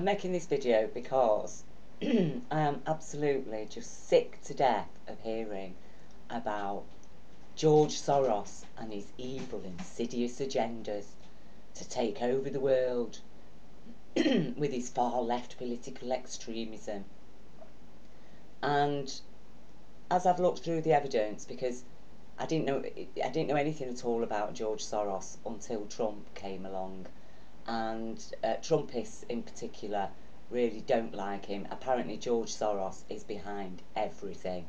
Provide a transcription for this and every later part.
I'm making this video because I am absolutely just sick to death of hearing about George Soros and his evil, insidious agendas to take over the world with his far left political extremism. And as I've looked through the evidence, because I didn't know anything at all about George Soros until Trump came along, and Trumpists in particular really don't like him. Apparently George Soros is behind everything,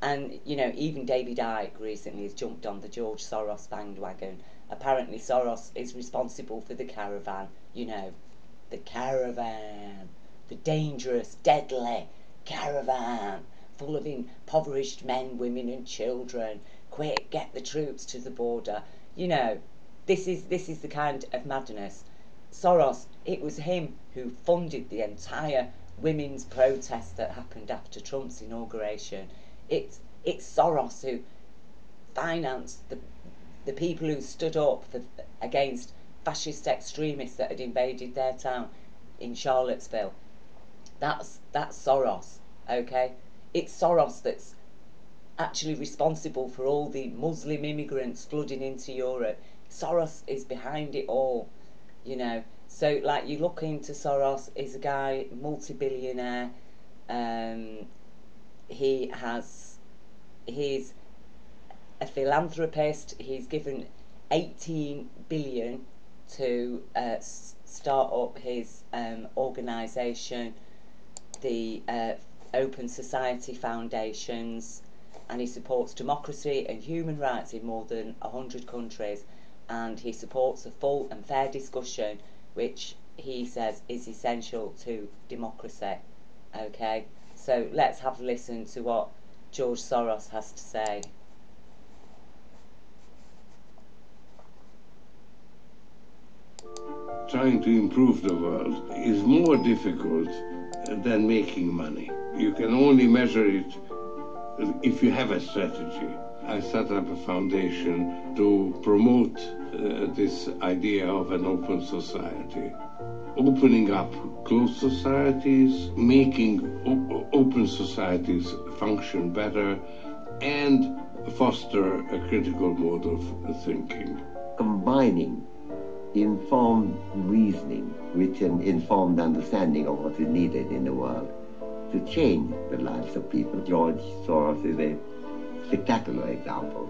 and you know, even David Icke recently has jumped on the George Soros bandwagon. Apparently Soros is responsible for the caravan, you know, the caravan, the dangerous, deadly caravan full of impoverished men, women and children. Quick, get the troops to the border. You know, this is the kind of madness. Soros, it was him who funded the entire women's protest that happened after Trump's inauguration. It's Soros who financed the people who stood up against fascist extremists that had invaded their town in Charlottesville. That's Soros, okay? It's Soros that's actually responsible for all the Muslim immigrants flooding into Europe. Soros is behind it all, you know. So, like, you look into Soros, he's a guy, multi-billionaire. He's a philanthropist. He's given 18 billion to start up his organisation, the Open Society Foundations, and he supports democracy and human rights in more than 100 countries, and he supports a full and fair discussion, which he says is essential to democracy. Okay, so let's have a listen to what George Soros has to say. Trying to improve the world is more difficult than making money. You can only measure it if you have a strategy. I set up a foundation to promote this idea of an open society. Opening up closed societies, making open societies function better, and foster a critical mode of thinking. Combining informed reasoning with an informed understanding of what is needed in the world to change the lives of people. George Soros is a spectacular example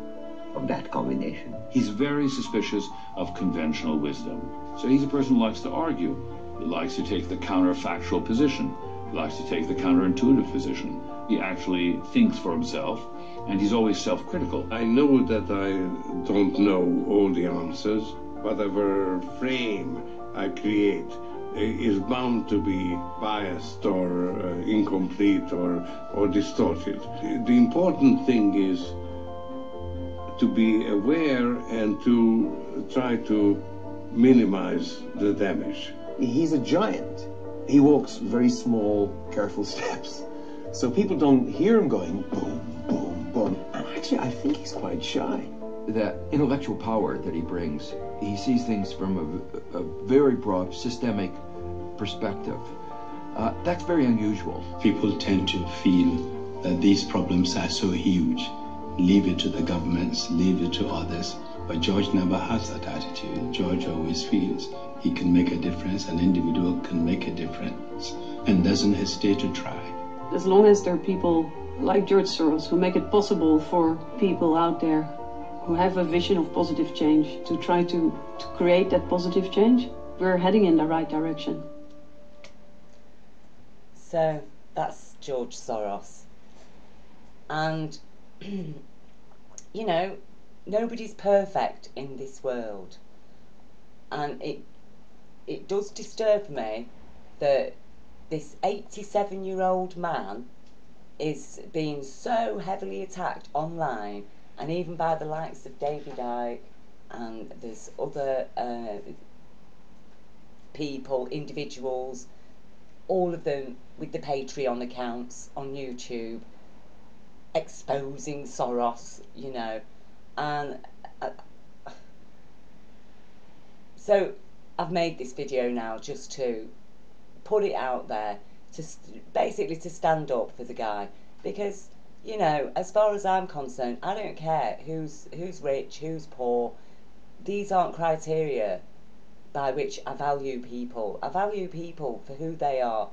of that combination. He's very suspicious of conventional wisdom. So he's a person who likes to argue. He likes to take the counterfactual position. He likes to take the counterintuitive position. He actually thinks for himself, and he's always self-critical. I know that I don't know all the answers. Whatever frame I create is bound to be biased or incomplete or distorted. The important thing is to be aware and to try to minimize the damage. He's a giant. He walks very small, careful steps. So people don't hear him going boom, boom, boom. And actually, I think he's quite shy. That intellectual power that he brings, he sees things from a very broad, systemic perspective. That's very unusual. People tend to feel that these problems are so huge. Leave it to the governments, leave it to others. But George never has that attitude. George always feels he can make a difference, an individual can make a difference, and doesn't hesitate to try. As long as there are people like George Soros who make it possible for people out there who have a vision of positive change to try to create that positive change, we're heading in the right direction. So that's George Soros. And, you know, nobody's perfect in this world. And it does disturb me that this 87-year-old man is being so heavily attacked online, and even by the likes of David Icke, and there's other people, individuals, all of them with the Patreon accounts on YouTube, exposing Soros, you know. And so I've made this video now just to put it out there, to basically to stand up for the guy, because, you know, as far as I'm concerned, I don't care who's rich, who's poor. These aren't criteria by which I value people. I value people for who they are,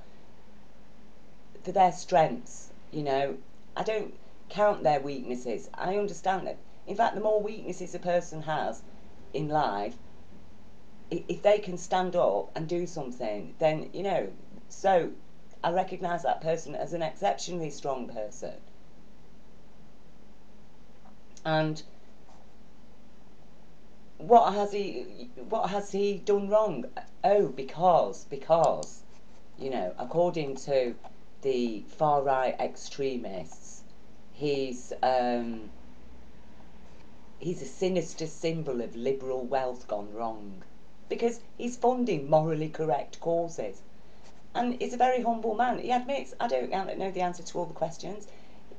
for their strengths, you know. I don't count their weaknesses. I understand that. In fact, the more weaknesses a person has in life, if they can stand up and do something, then, you know, so I recognise that person as an exceptionally strong person. And what has he done wrong? Oh, because, you know, according to the far-right extremists, he's a sinister symbol of liberal wealth gone wrong, because he's funding morally correct causes. And he's a very humble man. He admits, I don't know the answer to all the questions.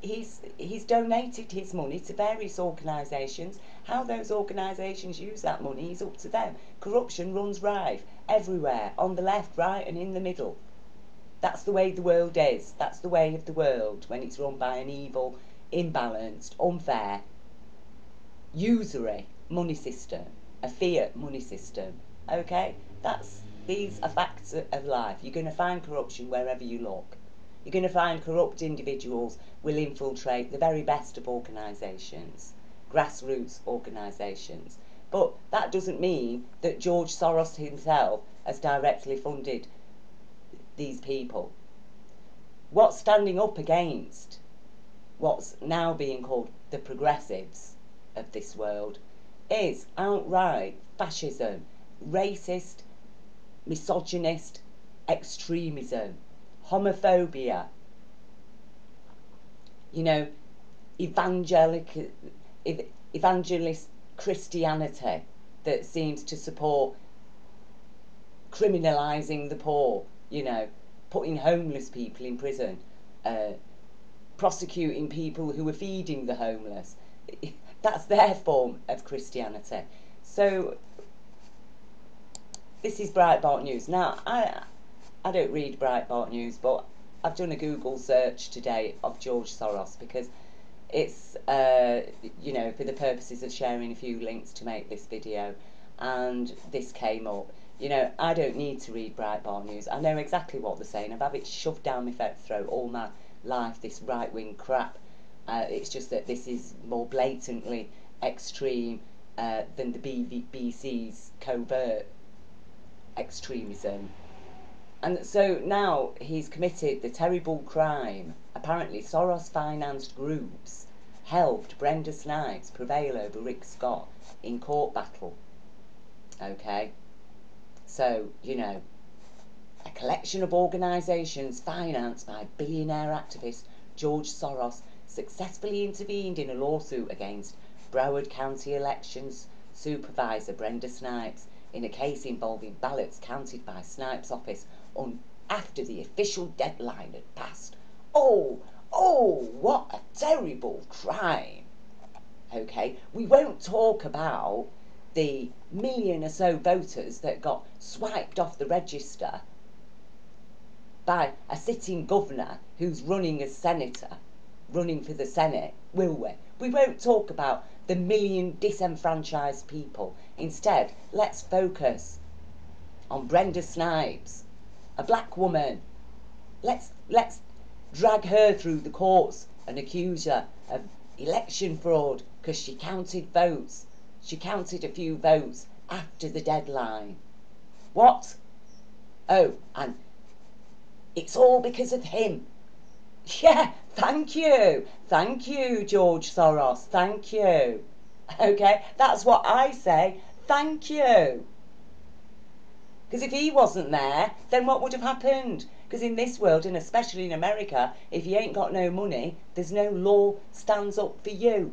He's donated his money to various organisations. How those organisations use that money is up to them. Corruption runs rife everywhere, on the left, right and in the middle. That's the way the world is. That's the way of the world when it's run by an evil, imbalanced, unfair, usury money system, a fiat money system. Okay? These are facts of life. You're going to find corruption wherever you look. You're going to find corrupt individuals will infiltrate the very best of organisations, grassroots organisations. But that doesn't mean that George Soros himself has directly funded these people. What's standing up against what's now being called the progressives of this world is outright fascism, racist, misogynist extremism, homophobia, you know, evangelist Christianity that seems to support criminalising the poor, you know, putting homeless people in prison, prosecuting people who are feeding the homeless. That's their form of Christianity. So this is Breitbart News. Now, I don't read Breitbart News, but I've done a Google search today of George Soros because it's, you know, for the purposes of sharing a few links to make this video, and this came up. You know, I don't need to read Breitbart News. I know exactly what they're saying. I've had it shoved down my throat all my life, this right-wing crap. It's just that this is more blatantly extreme than the BBC's covert extremism. And so now he's committed the terrible crime. Apparently Soros-financed groups helped Brenda Snipes prevail over Rick Scott in court battle. Okay? So, you know, a collection of organisations financed by billionaire activist George Soros successfully intervened in a lawsuit against Broward County Elections Supervisor Brenda Snipes in a case involving ballots counted by Snipes' office after the official deadline had passed. Oh, what a terrible crime. Okay, we won't talk about the million or so voters that got swiped off the register by a sitting governor who's running as senator, running for the Senate, will we? We won't talk about the million disenfranchised people. Instead, let's focus on Brenda Snipes, a black woman. Let's drag her through the courts and accuse her of election fraud because she counted votes. She counted a few votes after the deadline. What? Oh, and it's all because of him. Yeah, thank you. Thank you, George Soros. Thank you. Okay, that's what I say. Thank you. Because if he wasn't there, then what would have happened? Because in this world, and especially in America, if you ain't got no money, there's no law stands up for you.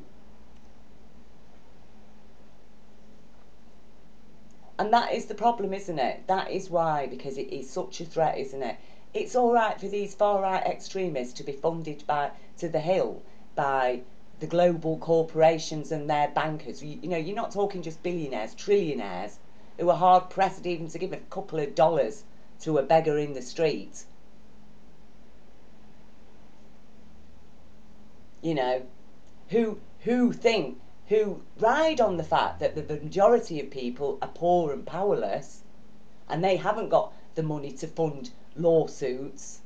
And that is the problem, isn't it? That is why, because it is such a threat, isn't it? It's all right for these far-right extremists to be funded to the hill by the global corporations and their bankers. You know, you're not talking just billionaires, trillionaires. who are hard pressed even to give a couple of dollars to a beggar in the street. You know, who ride on the fact that the majority of people are poor and powerless, and they haven't got the money to fund lawsuits,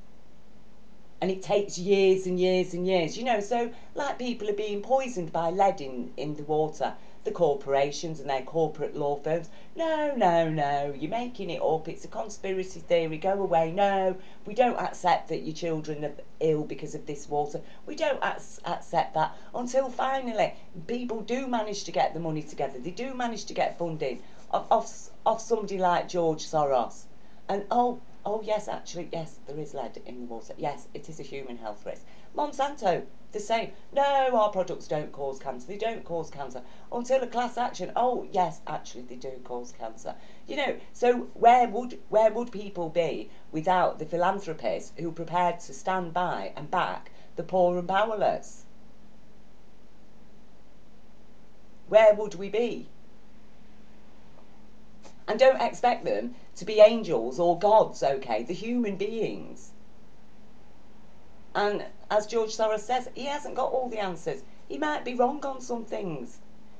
and it takes years and years and years, you know. So like, people are being poisoned by lead in the water, the corporations and their corporate law firms. No, no, no, you're making it up, it's a conspiracy theory, go away. No, we don't accept that your children are ill because of this water. We don't accept that, until finally people do manage to get the money together. They do manage to get funding off somebody like George Soros. And oh yes, actually, yes, there is lead in the water. Yes, it is a human health risk. Monsanto, the same. No, our products don't cause cancer. They don't cause cancer. Until a class action. Oh yes, actually they do cause cancer. You know, so where would people be without the philanthropists who are prepared to stand by and back the poor and powerless? Where would we be? And don't expect them to be angels or gods, okay? They're human beings. And as George Soros says, he hasn't got all the answers. He might be wrong on some things.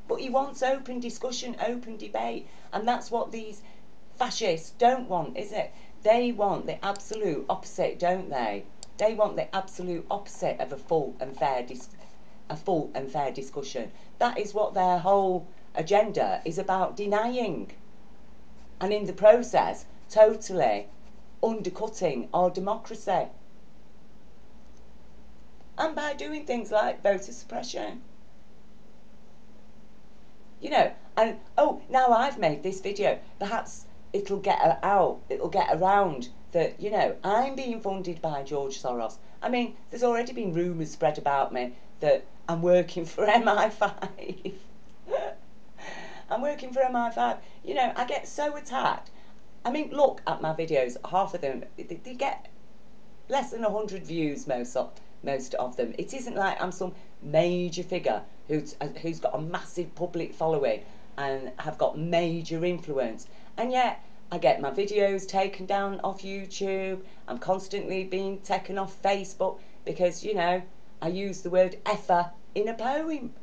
But he wants open discussion, open debate. And that's what these fascists don't want, is it? They want the absolute opposite, don't they? They want the absolute opposite of a full and fair discussion. That is what their whole agenda is about, denying. And in the process, totally undercutting our democracy. And by doing things like voter suppression. You know, and oh, now I've made this video, perhaps it'll get out, it'll get around that, you know, I'm being funded by George Soros. I mean, there's already been rumours spread about me that I'm working for MI5. I'm working for MI5. You know, I get so attacked. I mean, look at my videos, half of them, they get less than 100 views, most of them. It isn't like I'm some major figure who's got a massive public following and have got major influence. And yet, I get my videos taken down off YouTube. I'm constantly being taken off Facebook because, you know, I use the word effer in a poem.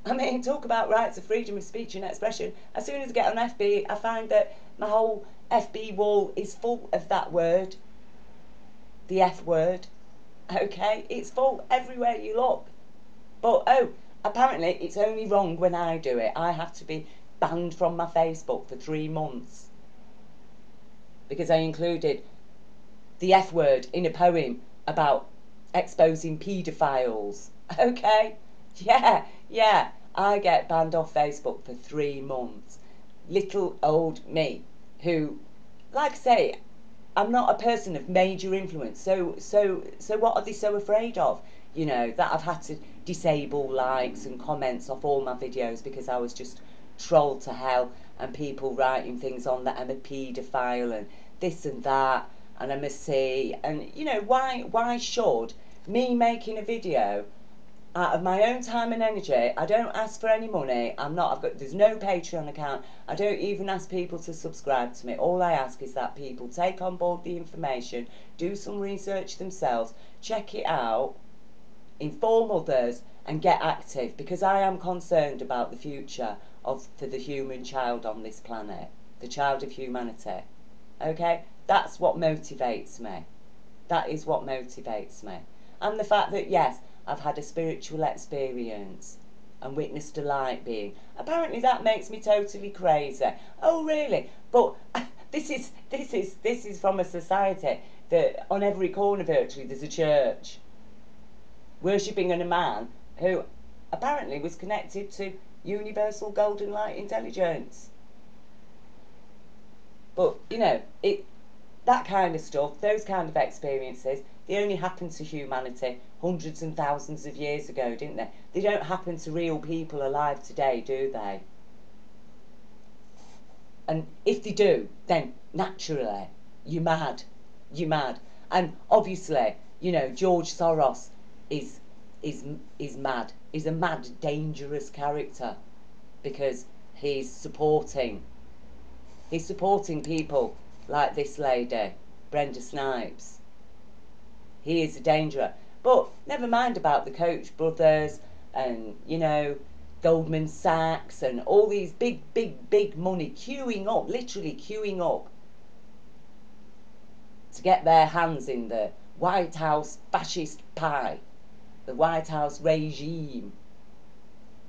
I mean, talk about rights of freedom of speech and expression. As soon as I get on FB, I find that my whole FB wall is full of that word. The F word. Okay? It's full everywhere you look. But, oh, apparently it's only wrong when I do it. I have to be banned from my Facebook for 3 months. Because I included the F word in a poem about exposing paedophiles. Okay? Yeah, I get banned off Facebook for 3 months. Little old me, who, like I say, I'm not a person of major influence. So what are they so afraid of? You know, that I've had to disable likes and comments off all my videos because I was just trolled to hell, and people writing things on that I'm a paedophile and this and that, and I'm a C. And, you know, why should me making a video out of my own time and energy? I don't ask for any money. There's no Patreon account. I don't even ask people to subscribe to me. All I ask is that people take on board the information, do some research themselves, check it out, inform others, and get active, because I am concerned about the future for the human child on this planet, the child of humanity. Okay? That's what motivates me. That is what motivates me. And the fact that, yes, I've had a spiritual experience and witnessed a light being. Apparently that makes me totally crazy. Oh, really? But this is from a society that on every corner virtually there's a church worshipping a man who apparently was connected to universal golden light intelligence. But, you know, that kind of stuff, those kind of experiences, they only happened to humanity hundreds and thousands of years ago, didn't they? They don't happen to real people alive today, do they? And if they do, then naturally, you're mad. You're mad. And obviously, you know, George Soros is mad. He's a mad, dangerous character because he's supporting He's supporting people like this lady, Brenda Snipes. He is a danger. But never mind about the Koch brothers and, you know, Goldman Sachs and all these big money queuing up, literally queuing up to get their hands in the White House fascist pie, the White House regime,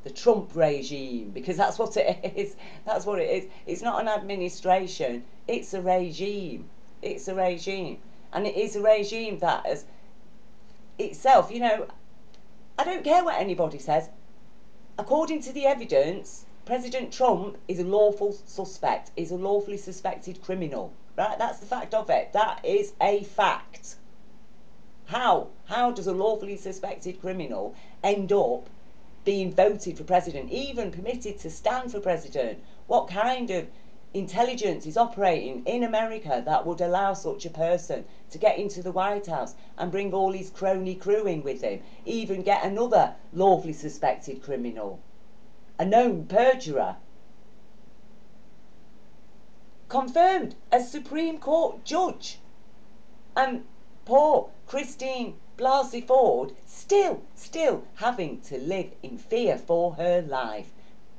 the Trump regime, because that's what it is. That's what it is. It's not an administration, it's a regime. It's a regime. And it is a regime that has itself, you know, I don't care what anybody says. According to the evidence, President Trump is a lawful suspect, is a lawfully suspected criminal. Right? That's the fact of it. That is a fact. How? How does a lawfully suspected criminal end up being voted for president, even permitted to stand for president? What kind of intelligence is operating in America that would allow such a person to get into the White House and bring all his crony crew in with him, even get another lawfully suspected criminal, a known perjurer, confirmed as Supreme Court judge, and poor Christine Blasey Ford still having to live in fear for her life.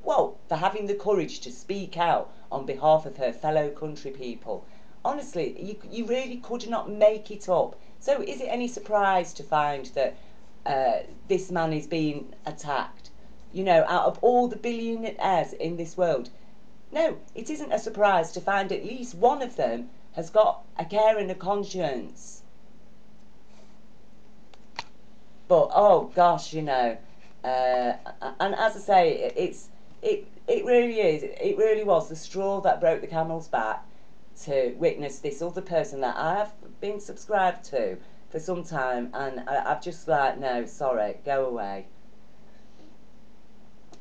Well, for having the courage to speak out on behalf of her fellow country people. Honestly, you really could not make it up. So is it any surprise to find that this man is being attacked? You know, out of all the billionaires in this world. No, it isn't a surprise to find at least one of them has got a care and a conscience. But, oh gosh, you know, and as I say, it really is, it really was the straw that broke the camel's back to witness this other person that I have been subscribed to for some time, and I've just like, no, sorry, go away.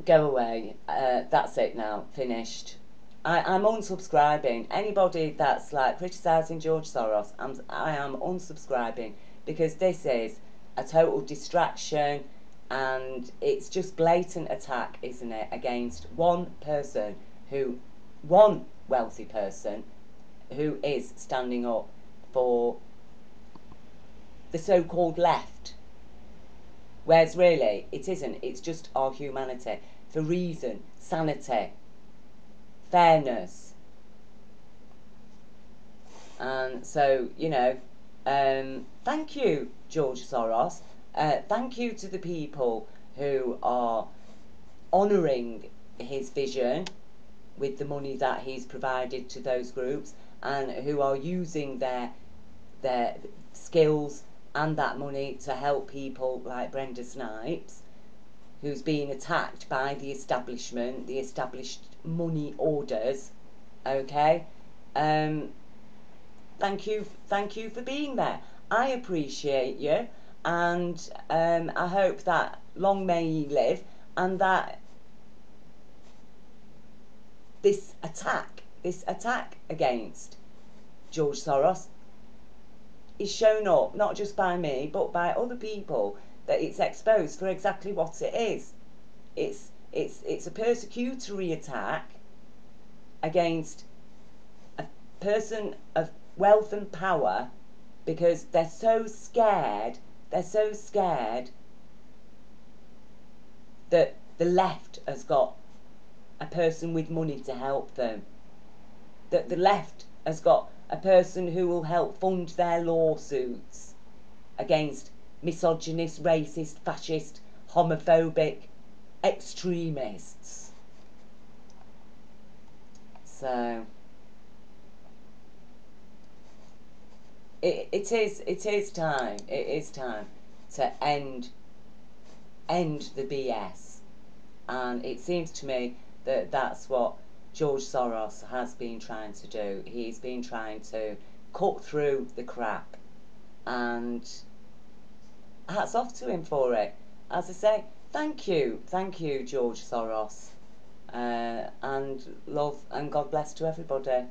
Go away. That's it now, finished. I'm unsubscribing. Anybody that's like criticising George Soros, I am unsubscribing, because this is a total distraction, and it's just blatant attack, isn't it, against one person one wealthy person who is standing up for the so-called left. Whereas really, it isn't. It's just our humanity, for reason, sanity, fairness. And so, you know, thank you, George Soros. Thank you to the people who are honouring his vision with the money that he's provided to those groups, and who are using their skills and that money to help people like Brenda Snipes, who's being attacked by the establishment, the established money orders. Okay, thank you for being there. I appreciate you, and I hope that long may ye live, and that this attack against George Soros is shown up, not just by me, but by other people, that it's exposed for exactly what it is. It's a persecutory attack against a person of wealth and power, because they're so scared that the left has got a person with money to help them, that the left has got a person who will help fund their lawsuits against misogynist, racist, fascist, homophobic extremists. So it is time to end the BS, and it seems to me that that's what George Soros has been trying to do. He's been trying to cut through the crap, and hats off to him for it. As I say, thank you, George Soros, and love and God bless to everybody.